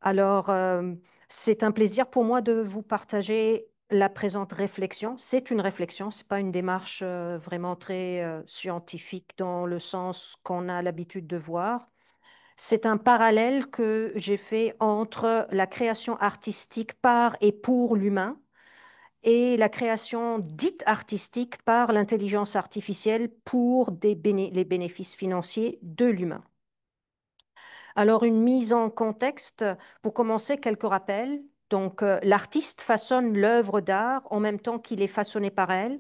Alors, c'est un plaisir pour moi de vous partager la présente réflexion. C'est une réflexion, c'est pas une démarche vraiment très scientifique dans le sens qu'on a l'habitude de voir. C'est un parallèle que j'ai fait entre la création artistique par et pour l'humain et la création dite artistique par l'intelligence artificielle pour les bénéfices financiers de l'humain. Alors, une mise en contexte, pour commencer, quelques rappels. Donc, l'artiste façonne l'œuvre d'art en même temps qu'il est façonné par elle.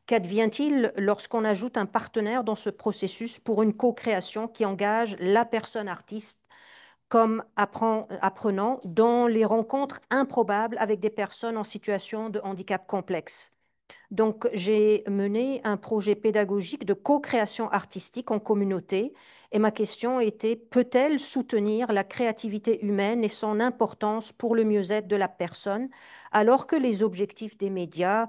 Qu'advient-il lorsqu'on ajoute un partenaire dans ce processus pour une co-création qui engage la personne artiste comme apprenant dans les rencontres improbables avec des personnes en situation de handicap complexe? Donc, j'ai mené un projet pédagogique de co-création artistique en communauté et ma question était, peut-elle soutenir la créativité humaine et son importance pour le mieux-être de la personne, alors que les objectifs des médias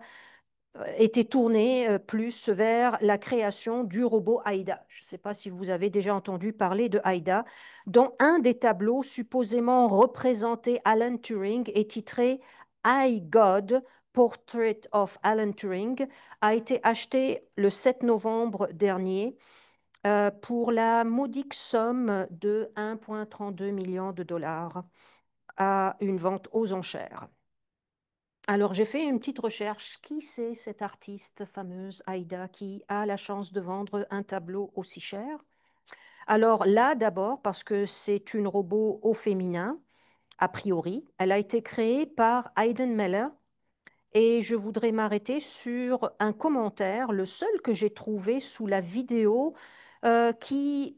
étaient tournés plus vers la création du robot Aïda. Je ne sais pas si vous avez déjà entendu parler de Aïda, dont un des tableaux supposément représentait Alan Turing est titré I, God, Portrait of Alan Turing, a été acheté le 7 novembre dernier pour la modique somme de 1,32 million de dollars à une vente aux enchères. Alors, j'ai fait une petite recherche. Qui c'est cette artiste fameuse, Aïda, qui a la chance de vendre un tableau aussi cher? Alors là, d'abord, parce que c'est une robot au féminin, a priori. Elle a été créée par Hayden Meller et je voudrais m'arrêter sur un commentaire, le seul que j'ai trouvé sous la vidéo qui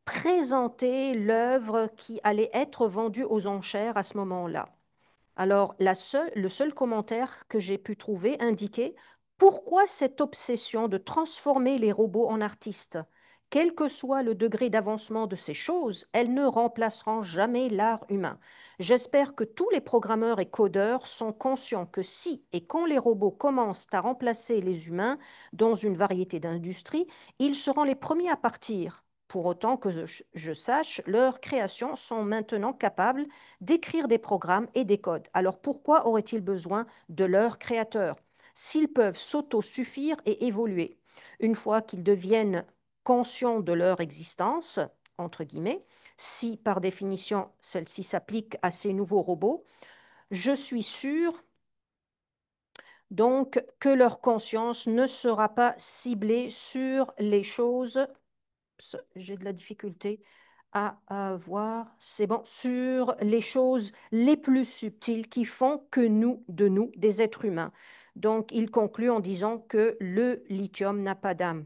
présentait l'œuvre qui allait être vendue aux enchères à ce moment-là. Alors, le seul commentaire que j'ai pu trouver indiquait pourquoi cette obsession de transformer les robots en artistes? Quel que soit le degré d'avancement de ces choses, elles ne remplaceront jamais l'art humain. J'espère que tous les programmeurs et codeurs sont conscients que si et quand les robots commencent à remplacer les humains dans une variété d'industries, ils seront les premiers à partir. Pour autant que je sache, leurs créations sont maintenant capables d'écrire des programmes et des codes. Alors pourquoi auraient-ils besoin de leurs créateurs s'ils peuvent s'auto-suffire et évoluer? Une fois qu'ils deviennent conscients de leur existence, entre guillemets, si par définition celle-ci s'applique à ces nouveaux robots, je suis sûre donc que leur conscience ne sera pas ciblée sur les choses, j'ai de la difficulté à voir, c'est bon, sur les choses les plus subtiles qui font que de nous, des êtres humains. Donc, il conclut en disant que le lithium n'a pas d'âme.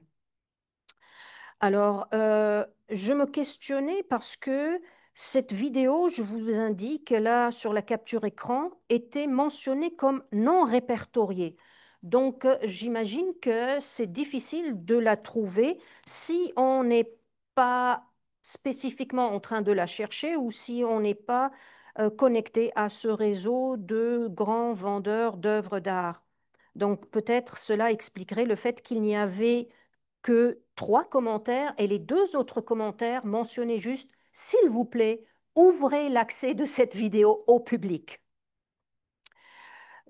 Alors, je me questionnais parce que cette vidéo, je vous indique, là, sur la capture écran, était mentionnée comme non répertoriée. Donc, j'imagine que c'est difficile de la trouver si on n'est pas spécifiquement en train de la chercher ou si on n'est pas connecté à ce réseau de grands vendeurs d'œuvres d'art. Donc, peut-être cela expliquerait le fait qu'il n'y avait que trois commentaires et les deux autres commentaires mentionnaient juste, s'il vous plaît, ouvrez l'accès de cette vidéo au public.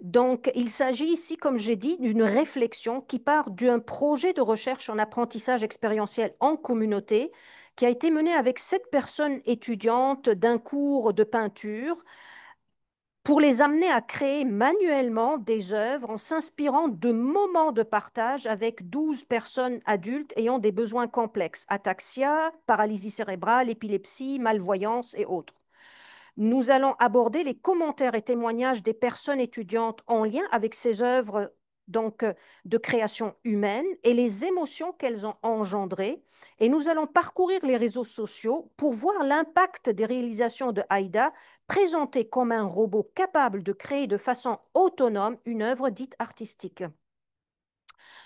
Donc, il s'agit ici, comme j'ai dit, d'une réflexion qui part d'un projet de recherche en apprentissage expérientiel en communauté qui a été mené avec 7 personnes étudiantes d'un cours de peinture pour les amener à créer manuellement des œuvres en s'inspirant de moments de partage avec 12 personnes adultes ayant des besoins complexes, ataxia, paralysie cérébrale, épilepsie, malvoyance et autres. Nous allons aborder les commentaires et témoignages des personnes étudiantes en lien avec ces œuvres donc de création humaine et les émotions qu'elles ont engendrées. Et nous allons parcourir les réseaux sociaux pour voir l'impact des réalisations de Haïda présentées comme un robot capable de créer de façon autonome une œuvre dite artistique.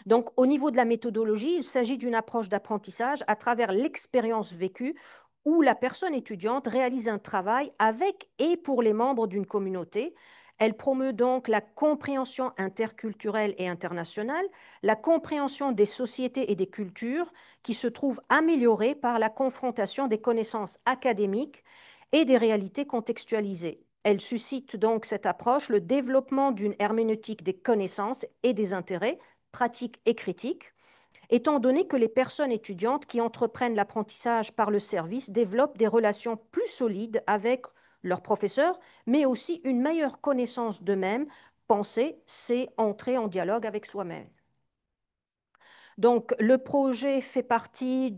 Donc, au niveau de la méthodologie, il s'agit d'une approche d'apprentissage à travers l'expérience vécue où la personne étudiante réalise un travail avec et pour les membres d'une communauté. Elle promeut donc la compréhension interculturelle et internationale, la compréhension des sociétés et des cultures qui se trouvent améliorées par la confrontation des connaissances académiques et des réalités contextualisées. Elle suscite donc cette approche, le développement d'une herméneutique des connaissances et des intérêts, pratiques et critiques, étant donné que les personnes étudiantes qui entreprennent l'apprentissage par le service développent des relations plus solides avec leurs professeurs, mais aussi une meilleure connaissance d'eux-mêmes. Penser, c'est entrer en dialogue avec soi-même. Donc, le projet fait partie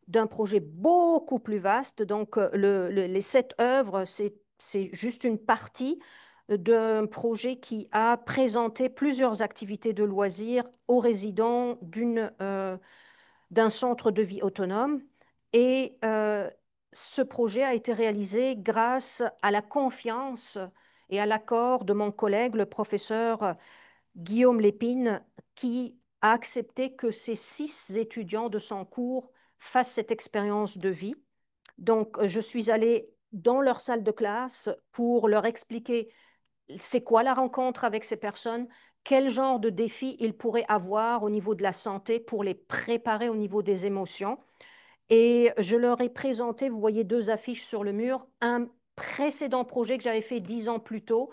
d'un projet beaucoup plus vaste. Donc, les 7 œuvres, c'est juste une partie d'un projet qui a présenté plusieurs activités de loisirs aux résidents d'un centre de vie autonome. Et ce projet a été réalisé grâce à la confiance et à l'accord de mon collègue, le professeur Guillaume Lépine, qui a accepté que ces 6 étudiants de son cours fassent cette expérience de vie. Donc, je suis allée dans leur salle de classe pour leur expliquer c'est quoi la rencontre avec ces personnes, quel genre de défis ils pourraient avoir au niveau de la santé pour les préparer au niveau des émotions. Et je leur ai présenté, vous voyez 2 affiches sur le mur, un précédent projet que j'avais fait 10 ans plus tôt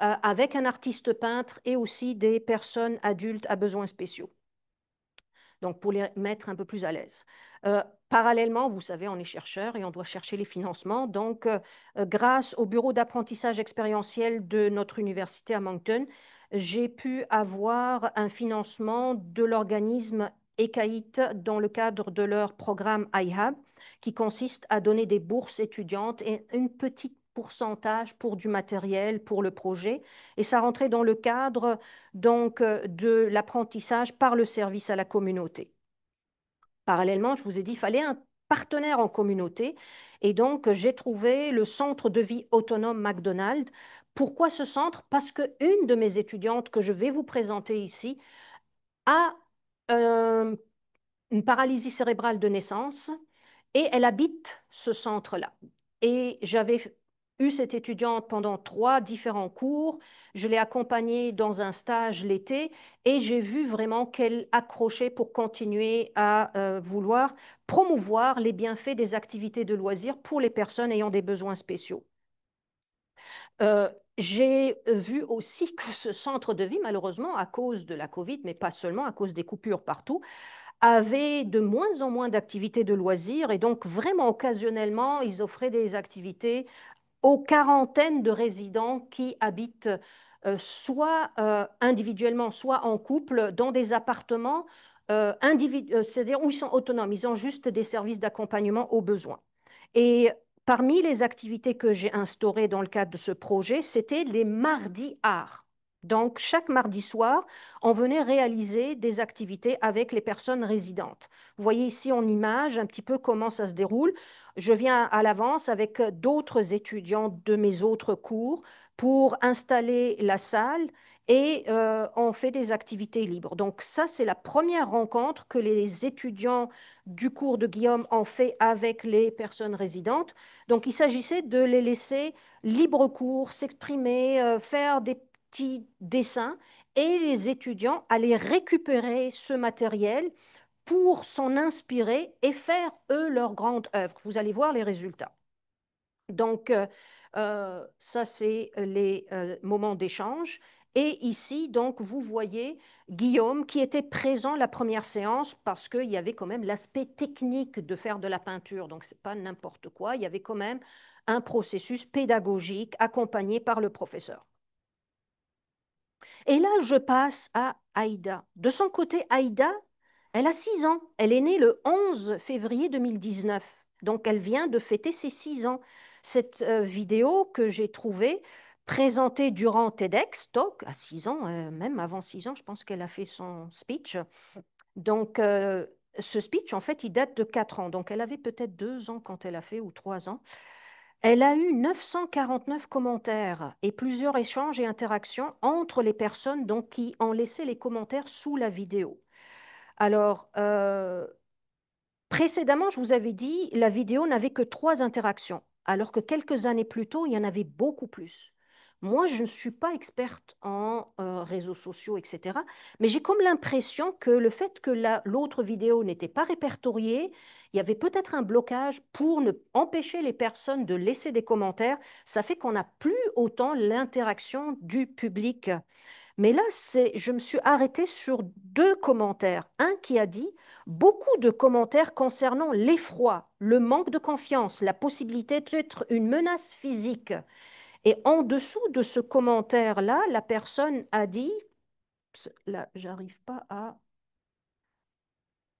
avec un artiste peintre et aussi des personnes adultes à besoins spéciaux, donc pour les mettre un peu plus à l'aise. Parallèlement, vous savez, on est chercheur et on doit chercher les financements. Donc, grâce au bureau d'apprentissage expérientiel de notre université à Moncton, j'ai pu avoir un financement de l'organisme ECAIT dans le cadre de leur programme iHub, qui consiste à donner des bourses étudiantes et une petite pourcentage pour du matériel pour le projet. Et ça rentrait dans le cadre donc de l'apprentissage par le service à la communauté. Parallèlement, je vous ai dit, il fallait un partenaire en communauté. Et donc, j'ai trouvé le centre de vie autonome McDonald's. Pourquoi ce centre? Parce qu'une de mes étudiantes que je vais vous présenter ici a euh, une paralysie cérébrale de naissance et elle habite ce centre-là. Et j'avais eu cette étudiante pendant 3 différents cours. Je l'ai accompagnée dans un stage l'été et j'ai vu vraiment qu'elle accrochait pour continuer à vouloir promouvoir les bienfaits des activités de loisirs pour les personnes ayant des besoins spéciaux. J'ai vu aussi que ce centre de vie, malheureusement, à cause de la Covid, mais pas seulement, à cause des coupures partout, avaient de moins en moins d'activités de loisirs et donc vraiment occasionnellement, ils offraient des activités aux quarantaines de résidents qui habitent soit individuellement, soit en couple dans des appartements c'est-à-dire où ils sont autonomes, ils ont juste des services d'accompagnement aux besoins. Et parmi les activités que j'ai instaurées dans le cadre de ce projet, c'était les mardis arts. Donc, chaque mardi soir, on venait réaliser des activités avec les personnes résidentes. Vous voyez ici en image un petit peu comment ça se déroule. Je viens à l'avance avec d'autres étudiants de mes autres cours pour installer la salle et on fait des activités libres. Donc ça, c'est la première rencontre que les étudiants du cours de Guillaume ont fait avec les personnes résidentes. Donc il s'agissait de les laisser libre cours, s'exprimer, faire des petits dessins et les étudiants allaient récupérer ce matériel pour s'en inspirer et faire, eux, leur grande œuvre. Vous allez voir les résultats. Donc, ça, c'est les moments d'échange. Et ici, donc, vous voyez Guillaume qui était présent la première séance parce qu'il y avait quand même l'aspect technique de faire de la peinture. Donc, ce n'est pas n'importe quoi. Il y avait quand même un processus pédagogique accompagné par le professeur. Et là, je passe à Aïda. De son côté, Aïda, elle a 6 ans. Elle est née le 11 février 2019. Donc, elle vient de fêter ses 6 ans. Cette vidéo que j'ai trouvée, présentée durant TEDx Talk, à 6 ans, même avant 6 ans, je pense qu'elle a fait son speech. Donc, ce speech, en fait, il date de 4 ans. Donc, elle avait peut-être 2 ans quand elle a fait, ou 3 ans. Elle a eu 949 commentaires et plusieurs échanges et interactions entre les personnes donc, qui ont laissé les commentaires sous la vidéo. Alors, précédemment, je vous avais dit, la vidéo n'avait que 3 interactions, alors que quelques années plus tôt, il y en avait beaucoup plus. Moi, je ne suis pas experte en réseaux sociaux, etc. Mais j'ai comme l'impression que le fait que l'autre vidéo n'était pas répertoriée, il y avait peut-être un blocage pour ne empêcher les personnes de laisser des commentaires. Ça fait qu'on n'a plus autant l'interaction du public. Mais là, je me suis arrêtée sur deux commentaires. Un qui a dit beaucoup de commentaires concernant l'effroi, le manque de confiance, la possibilité d'être une menace physique. Et en dessous de ce commentaire-là, la personne a dit, là, j'arrive pas à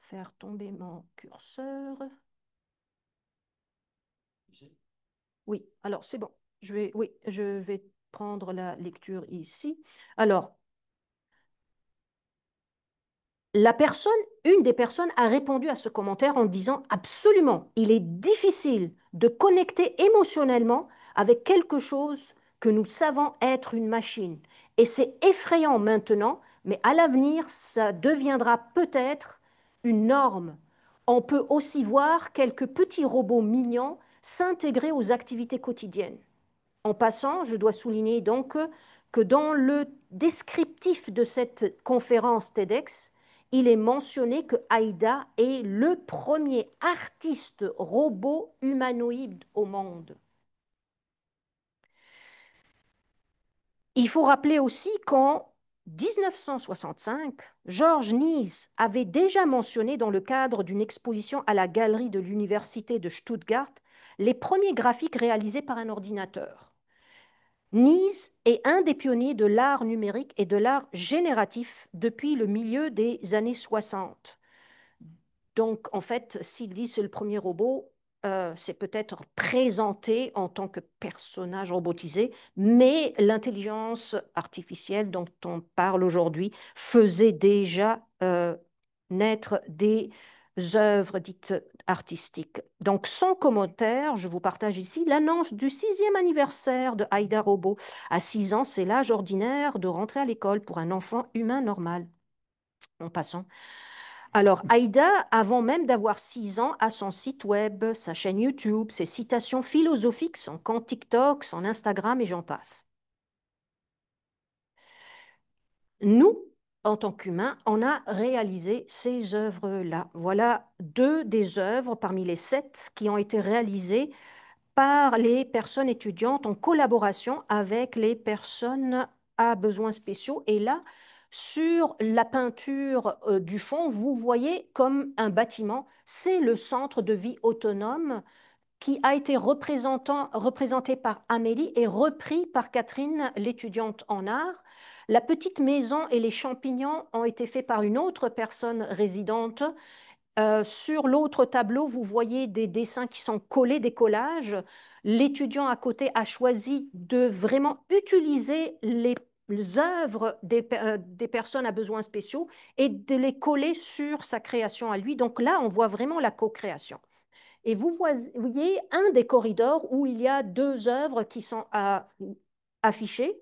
faire tomber mon curseur. Oui, alors c'est bon. Oui, je vais prendre la lecture ici. Alors, la personne, une des personnes a répondu à ce commentaire en disant absolument, il est difficile de connecter émotionnellement avec quelque chose que nous savons être une machine. Et c'est effrayant maintenant, mais à l'avenir, ça deviendra peut-être une norme. On peut aussi voir quelques petits robots mignons s'intégrer aux activités quotidiennes. En passant, je dois souligner donc que dans le descriptif de cette conférence TEDx, il est mentionné que Aïda est le premier artiste robot humanoïde au monde. Il faut rappeler aussi qu'en 1965, George Nies avait déjà mentionné dans le cadre d'une exposition à la galerie de l'université de Stuttgart les premiers graphiques réalisés par un ordinateur. Nies est un des pionniers de l'art numérique et de l'art génératif depuis le milieu des années 60. Donc, en fait, s'il dit c'est le premier robot, c'est peut-être présenté en tant que personnage robotisé, mais l'intelligence artificielle dont on parle aujourd'hui faisait déjà naître des œuvres dites artistiques. Donc, sans commentaire, je vous partage ici l'annonce du 6e anniversaire de Aïda Robot. À 6 ans, c'est l'âge ordinaire de rentrer à l'école pour un enfant humain normal. En passant. Alors, Aïda, avant même d'avoir 6 ans, a son site web, sa chaîne YouTube, ses citations philosophiques, son compte TikTok, son Instagram et j'en passe. Nous, en tant qu'humains, on a réalisé ces œuvres-là. Voilà deux des œuvres parmi les 7 qui ont été réalisées par les personnes étudiantes en collaboration avec les personnes à besoins spéciaux. Et là, sur la peinture du fond, vous voyez comme un bâtiment, c'est le centre de vie autonome qui a été représenté par Amélie et repris par Catherine, l'étudiante en art. La petite maison et les champignons ont été faits par une autre personne résidente. Sur l'autre tableau, vous voyez des dessins qui sont collés, des collages. L'étudiant à côté a choisi de vraiment utiliser les œuvres des personnes à besoins spéciaux et de les coller sur sa création à lui. Donc là, on voit vraiment la co-création. Et vous voyez un des corridors où il y a deux œuvres qui sont affichées.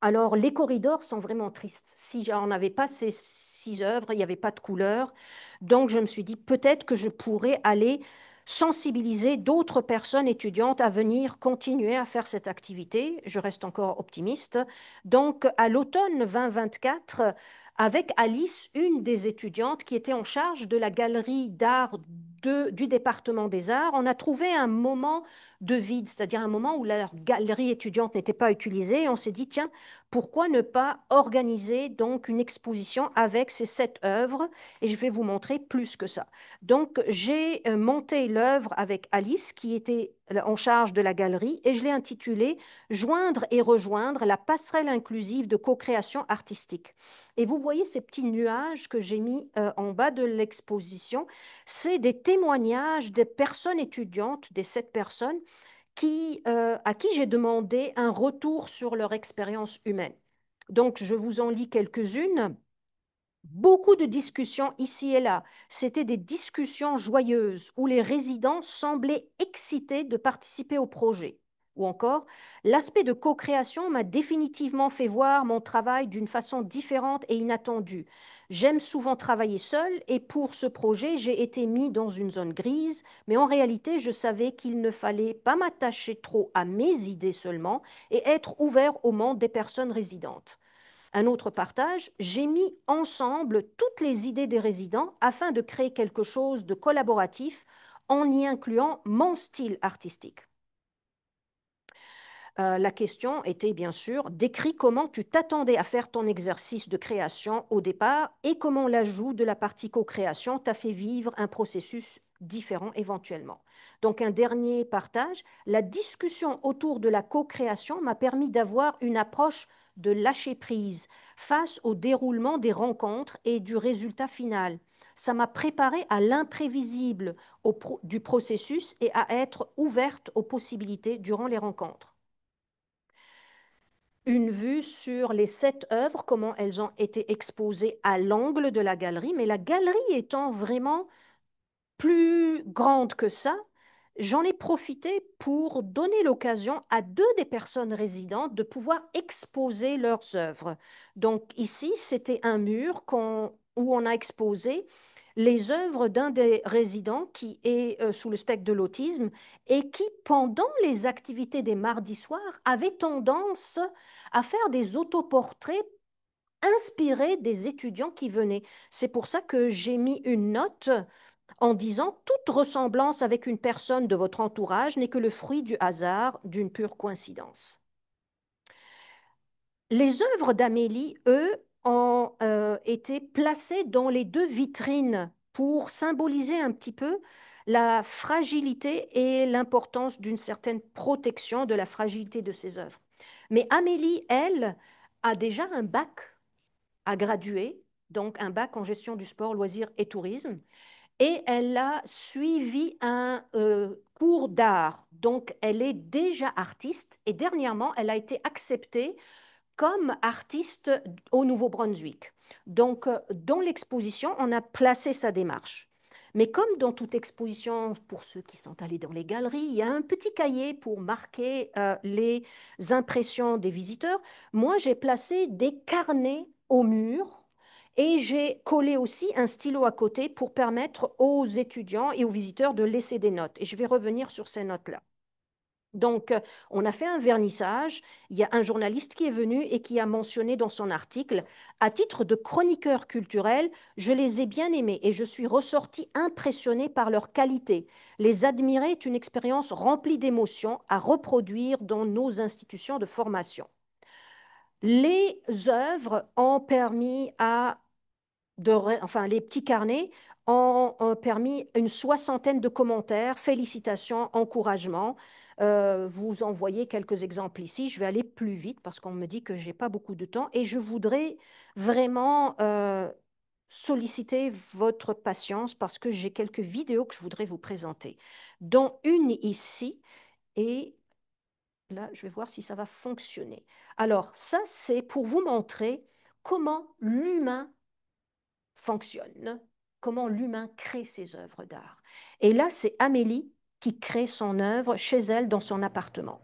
Alors, les corridors sont vraiment tristes. Si on n'avait pas ces 6 œuvres, il n'y avait pas de couleur. Donc, je me suis dit, peut-être que je pourrais aller sensibiliser d'autres personnes étudiantes à venir continuer à faire cette activité. Je reste encore optimiste. Donc, à l'automne 2024, avec Alice, une des étudiantes qui était en charge de la galerie d'art du département des arts, on a trouvé un moment de vide, c'est-à-dire un moment où la galerie étudiante n'était pas utilisée. Et on s'est dit, tiens, pourquoi ne pas organiser donc une exposition avec ces 7 œuvres? Et je vais vous montrer plus que ça. Donc, j'ai monté l'œuvre avec Alice, qui était en charge de la galerie, et je l'ai intitulée Joindre et rejoindre la passerelle inclusive de co-création artistique. Et vous voyez ces petits nuages que j'ai mis en bas de l'exposition, c'est des témoignages des personnes étudiantes, des 7 personnes à qui j'ai demandé un retour sur leur expérience humaine. Donc, je vous en lis quelques-unes. Beaucoup de discussions ici et là. C'était des discussions joyeuses où les résidents semblaient excités de participer au projet. Ou encore, l'aspect de co-création m'a définitivement fait voir mon travail d'une façon différente et inattendue. J'aime souvent travailler seul et pour ce projet, j'ai été mis dans une zone grise, mais en réalité, je savais qu'il ne fallait pas m'attacher trop à mes idées seulement et être ouvert au monde des personnes résidentes. Un autre partage, j'ai mis ensemble toutes les idées des résidents afin de créer quelque chose de collaboratif en y incluant mon style artistique. La question était bien sûr, décris comment tu t'attendais à faire ton exercice de création au départ et comment l'ajout de la partie co-création t'a fait vivre un processus différent éventuellement. Donc un dernier partage, la discussion autour de la co-création m'a permis d'avoir une approche de lâcher prise face au déroulement des rencontres et du résultat final. Ça m'a préparé à l'imprévisible du processus et à être ouverte aux possibilités durant les rencontres. Une vue sur les 7 œuvres, comment elles ont été exposées à l'angle de la galerie, mais la galerie étant vraiment plus grande que ça, j'en ai profité pour donner l'occasion à deux des personnes résidentes de pouvoir exposer leurs œuvres. Donc ici, c'était un mur où on a exposé les œuvres d'un des résidents qui est sous le spectre de l'autisme et qui, pendant les activités des mardis soirs, avait tendance à faire des autoportraits inspirés des étudiants qui venaient. C'est pour ça que j'ai mis une note en disant toute ressemblance avec une personne de votre entourage n'est que le fruit du hasard, d'une pure coïncidence. Les œuvres d'Amélie, eux, ont été placées dans les deux vitrines pour symboliser un petit peu la fragilité et l'importance d'une certaine protection de la fragilité de ces œuvres. Mais Amélie, elle, a déjà un bac à graduer, donc un bac en gestion du sport, loisirs et tourisme et elle a suivi un cours d'art. Donc, elle est déjà artiste et dernièrement, elle a été acceptée comme artiste au Nouveau-Brunswick. Donc, dans l'exposition, on a placé sa démarche. Mais comme dans toute exposition, pour ceux qui sont allés dans les galeries, il y a un petit cahier pour marquer les impressions des visiteurs. Moi, j'ai placé des carnets au mur et j'ai collé aussi un stylo à côté pour permettre aux étudiants et aux visiteurs de laisser des notes. Et je vais revenir sur ces notes-là. Donc, on a fait un vernissage. Il y a un journaliste qui est venu et qui a mentionné dans son article, à titre de chroniqueur culturel, je les ai bien aimés et je suis ressorti impressionné par leur qualité. Les admirer est une expérience remplie d'émotions à reproduire dans nos institutions de formation. Les œuvres ont permis enfin, les petits carnets ont permis une soixantaine de commentaires, félicitations, encouragements. Vous en voyez quelques exemples ici. Je vais aller plus vite parce qu'on me dit que je n'ai pas beaucoup de temps et je voudrais vraiment solliciter votre patience parce que j'ai quelques vidéos que je voudrais vous présenter, dont une ici et là, je vais voir si ça va fonctionner. Alors, ça, c'est pour vous montrer comment l'humain fonctionne, comment l'humain crée ses œuvres d'art. Et là, c'est Amélie qui crée son œuvre chez elle dans son appartement.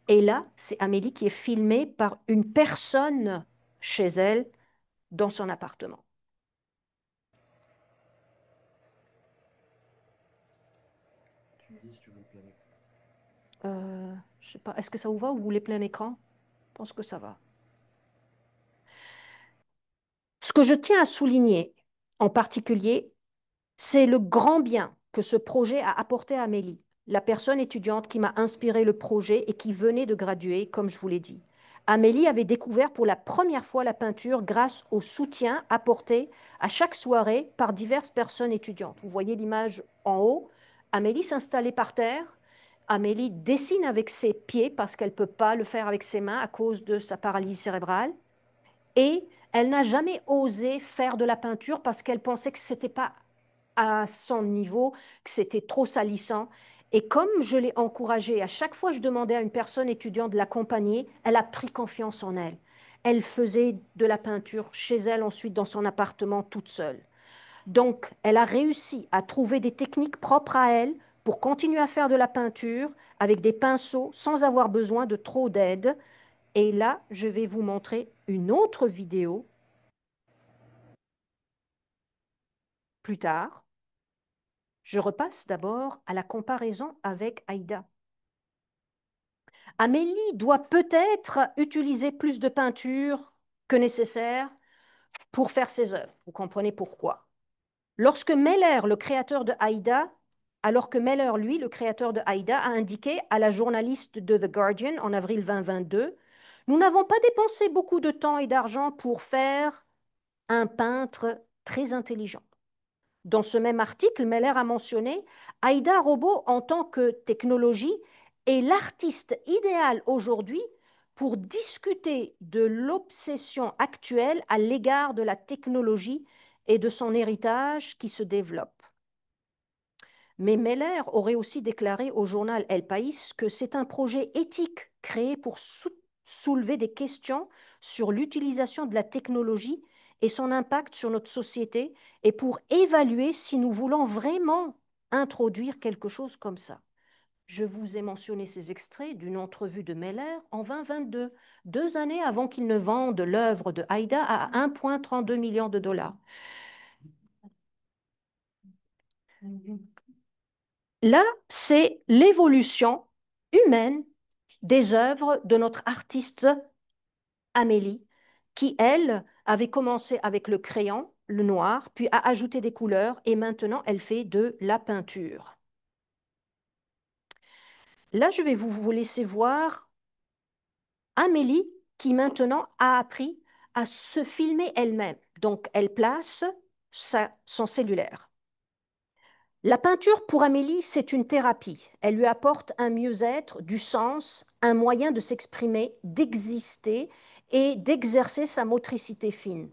Et là, c'est Amélie qui est filmée par une personne chez elle dans son appartement. Tu me dis si tu veux le plein écran. Je sais pas, est-ce que ça vous va ou vous voulez plein écran? Je pense que ça va. Ce que je tiens à souligner en particulier, c'est le grand bien que ce projet a apporté à Amélie, la personne étudiante qui m'a inspiré le projet et qui venait de graduer, comme je vous l'ai dit. Amélie avait découvert pour la première fois la peinture grâce au soutien apporté à chaque soirée par diverses personnes étudiantes. Vous voyez l'image en haut. Amélie s'installait par terre. Amélie dessine avec ses pieds parce qu'elle ne peut pas le faire avec ses mains à cause de sa paralysie cérébrale. Et elle n'a jamais osé faire de la peinture parce qu'elle pensait que ce n'était pas à son niveau, que c'était trop salissant. Et comme je l'ai encouragée, à chaque fois que je demandais à une personne étudiante de l'accompagner, elle a pris confiance en elle. Elle faisait de la peinture chez elle, ensuite dans son appartement toute seule. Donc, elle a réussi à trouver des techniques propres à elle pour continuer à faire de la peinture avec des pinceaux sans avoir besoin de trop d'aide. Et là, je vais vous montrer une autre vidéo plus tard. Je repasse d'abord à la comparaison avec Aïda. Amélie doit peut-être utiliser plus de peinture que nécessaire pour faire ses œuvres. Vous comprenez pourquoi. Lorsque Meller, le créateur de Aïda, alors que Meller, lui, le créateur de Aïda, a indiqué à la journaliste de The Guardian en avril 2022, nous n'avons pas dépensé beaucoup de temps et d'argent pour faire un peintre très intelligent. Dans ce même article, Meller a mentionné Aïda Robot en tant que technologie est l'artiste idéal aujourd'hui pour discuter de l'obsession actuelle à l'égard de la technologie et de son héritage qui se développe. Mais Meller aurait aussi déclaré au journal El País que c'est un projet éthique créé pour soulever des questions sur l'utilisation de la technologie et son impact sur notre société et pour évaluer si nous voulons vraiment introduire quelque chose comme ça. Je vous ai mentionné ces extraits d'une entrevue de Meller en 2022, 2 années avant qu'il ne vende l'œuvre de Haïda à 1,32 million de dollars. Là, c'est l'évolution humaine des œuvres de notre artiste Amélie, qui, elle, avait commencé avec le crayon, le noir, puis a ajouté des couleurs, et maintenant elle fait de la peinture. Là, je vais vous laisser voir Amélie, qui maintenant a appris à se filmer elle-même. Donc, elle place son cellulaire. La peinture pour Amélie, c'est une thérapie. Elle lui apporte un mieux-être, du sens, un moyen de s'exprimer, d'exister et d'exercer sa motricité fine.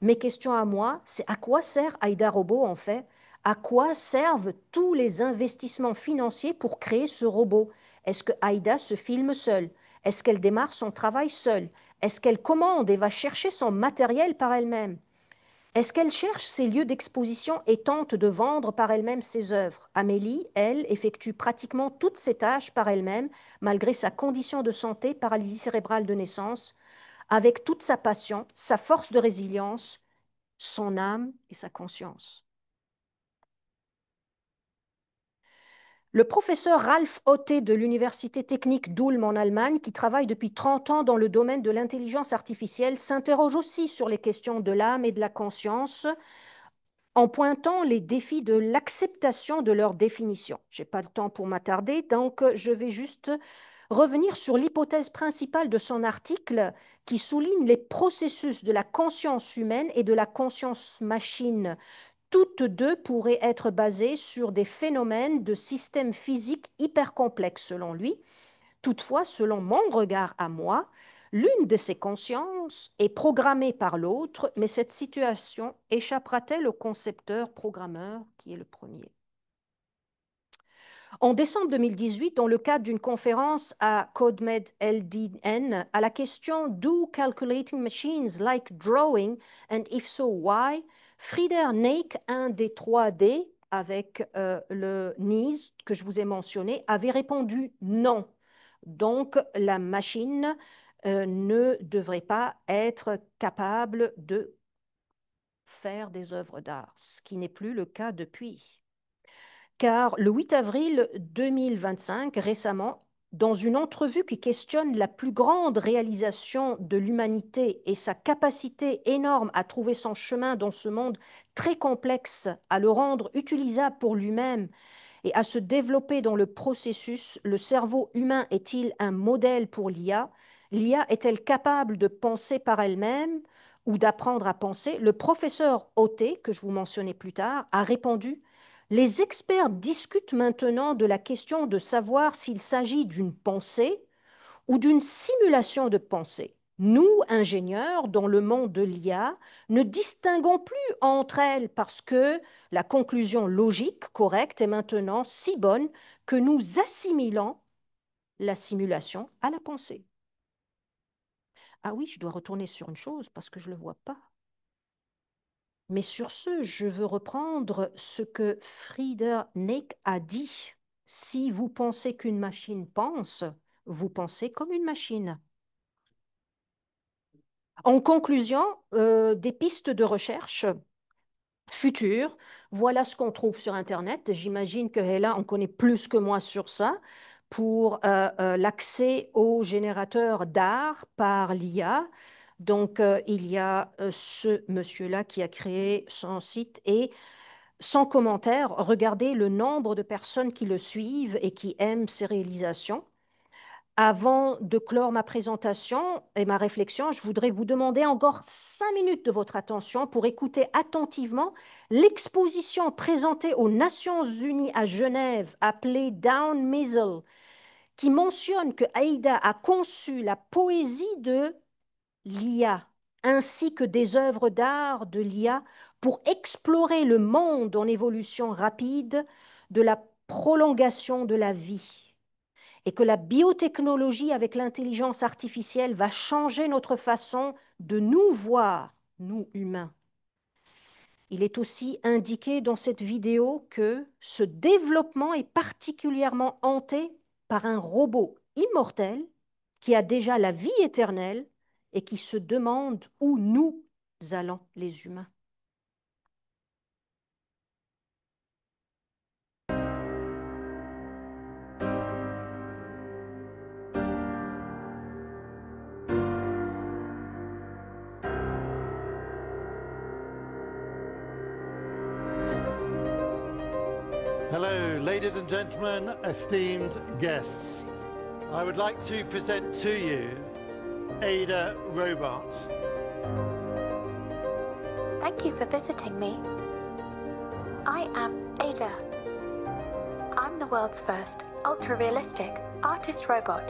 Mes questions à moi, c'est à quoi sert Aïda Robot en fait? À quoi servent tous les investissements financiers pour créer ce robot? Est-ce que Aïda se filme seule? Est-ce qu'elle démarre son travail seule? Est-ce qu'elle commande et va chercher son matériel par elle-même? Est-ce qu'elle cherche ses lieux d'exposition et tente de vendre par elle-même ses œuvres? Amélie, elle, effectue pratiquement toutes ses tâches par elle-même, malgré sa condition de santé, paralysie cérébrale de naissance, avec toute sa passion, sa force de résilience, son âme et sa conscience. Le professeur Ralph Otte de l'Université technique d'Ulm en Allemagne, qui travaille depuis 30 ans dans le domaine de l'intelligence artificielle, s'interroge aussi sur les questions de l'âme et de la conscience en pointant les défis de l'acceptation de leur définition. Je n'ai pas le temps pour m'attarder, donc je vais juste revenir sur l'hypothèse principale de son article qui souligne les processus de la conscience humaine et de la conscience machine. Toutes deux pourraient être basées sur des phénomènes de systèmes physiques hyper complexes selon lui. Toutefois, selon mon regard à moi, l'une de ces consciences est programmée par l'autre, mais cette situation échappera-t-elle au concepteur programmeur qui est le premier? En décembre 2018, dans le cadre d'une conférence à CodeMed LDN, à la question Do calculating machines like drawing and if so why? Frieder Neik, un des 3D avec le NIS que je vous ai mentionné, avait répondu non. Donc la machine ne devrait pas être capable de faire des œuvres d'art, ce qui n'est plus le cas depuis. Car le 8 avril 2025, récemment, dans une entrevue qui questionne la plus grande réalisation de l'humanité et sa capacité énorme à trouver son chemin dans ce monde très complexe, à le rendre utilisable pour lui-même et à se développer dans le processus, le cerveau humain est-il un modèle pour l'IA? L'IA est-elle capable de penser par elle-même ou d'apprendre à penser? Le professeur Otte, que je vous mentionnais plus tard, a répondu les experts discutent maintenant de la question de savoir s'il s'agit d'une pensée ou d'une simulation de pensée. Nous, ingénieurs, dans le monde de l'IA, ne distinguons plus entre elles parce que la conclusion logique, correcte, est maintenant si bonne que nous assimilons la simulation à la pensée. Ah oui, je dois retourner sur une chose parce que je ne le vois pas. Mais sur ce, je veux reprendre ce que Frieder Neck a dit. Si vous pensez qu'une machine pense, vous pensez comme une machine. En conclusion, des pistes de recherche futures, voilà ce qu'on trouve sur Internet. J'imagine que Hella en connaît plus que moi sur ça pour l'accès au générateur d'art par l'IA. Donc, il y a ce monsieur-là qui a créé son site et sans commentaire, regardez le nombre de personnes qui le suivent et qui aiment ses réalisations. Avant de clore ma présentation et ma réflexion, je voudrais vous demander encore 5 minutes de votre attention pour écouter attentivement l'exposition présentée aux Nations Unies à Genève, appelée Down Missile, qui mentionne que Aïda a conçu la poésie de l'IA, ainsi que des œuvres d'art de l'IA pour explorer le monde en évolution rapide de la prolongation de la vie et que la biotechnologie avec l'intelligence artificielle va changer notre façon de nous voir, nous humains. Il est aussi indiqué dans cette vidéo que ce développement est particulièrement hanté par un robot immortel qui a déjà la vie éternelle et qui se demande où nous allons, les humains. Hello, ladies and gentlemen, esteemed guests. I would like to present to you Ada Robot. Thank you for visiting me. I am Ada. I'm the world's first ultra-realistic artist robot.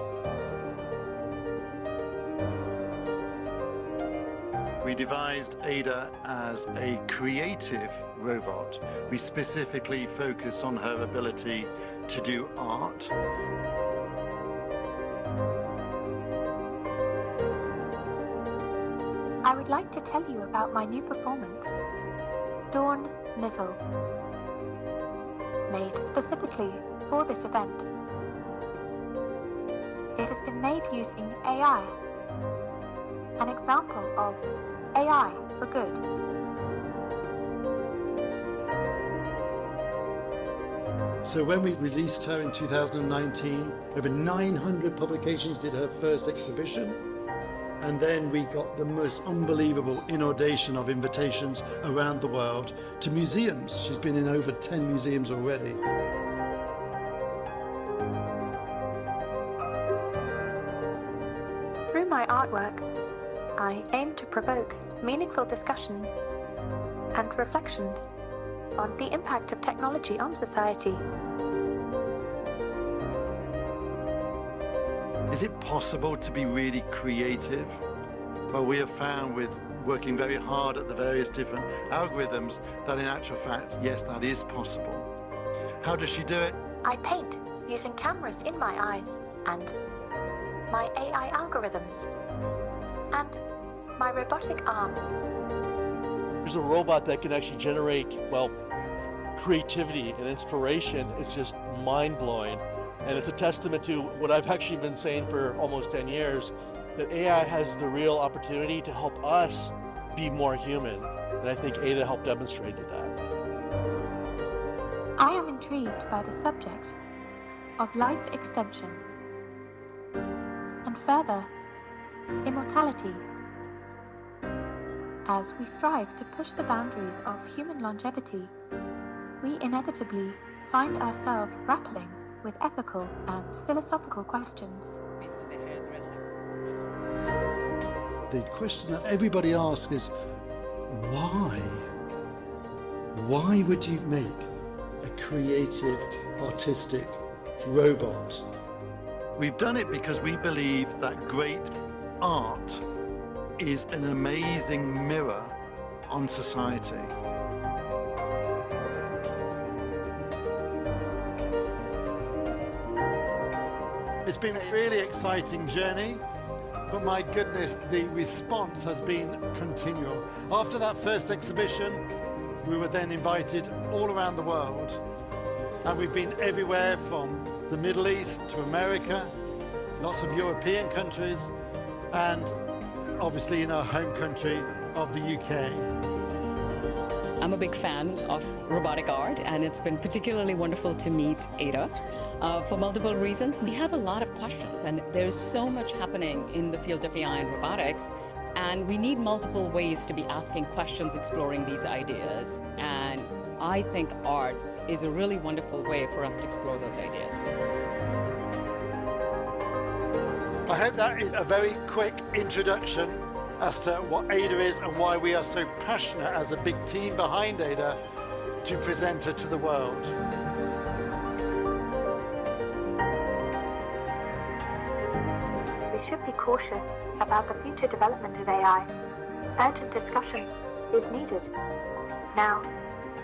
We devised Ada as a creative robot. We specifically focused on her ability to do art. I would like to tell you about my new performance, Dawn Missile, made specifically for this event. It has been made using AI, an example of AI for good. So when we released her in 2019, over 900 publications did her first exhibition. And then we got the most unbelievable inundation of invitations around the world to museums. She's been in over 10 museums already. Through my artwork, I aim to provoke meaningful discussion and reflections on the impact of technology on society. Is it possible to be really creative? Well, we have found with working very hard at the various different algorithms that in actual fact, yes, that is possible. How does she do it? I paint using cameras in my eyes and my AI algorithms and my robotic arm. There's a robot that can actually generate, well, creativity and inspiration is just mind-blowing. And it's a testament to what I've actually been saying for almost 10 years, that AI has the real opportunity to help us be more human. And I think Ada helped demonstrate that. I am intrigued by the subject of life extension and further, immortality. As we strive to push the boundaries of human longevity, we inevitably find ourselves grappling with ethical and philosophical questions. The question that everybody asks is, why? Why would you make a creative, artistic robot? We've done it because we believe that great art is an amazing mirror on society. It's been a really exciting journey. but my goodness, the response has been continual. After that first exhibition, we were then invited all around the world, and we've been everywhere from the Middle East to America, lots of European countries, and obviously in our home country of the UK. I'm a big fan of robotic art, and it's been particularly wonderful to meet Ada. For multiple reasons. We have a lot of questions, and there's so much happening in the field of AI and robotics, and we need multiple ways to be asking questions, exploring these ideas, and I think art is a really wonderful way for us to explore those ideas. I hope that is a very quick introduction as to what Ada is and why we are so passionate as a big team behind Ada to present her to the world. We should be cautious about the future development of AI. Urgent discussion is needed now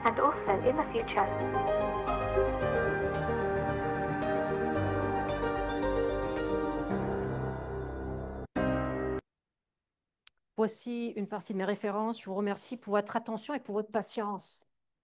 and also in the future. Voici une partie de mes références. Je vous remercie pour votre attention et pour votre patience.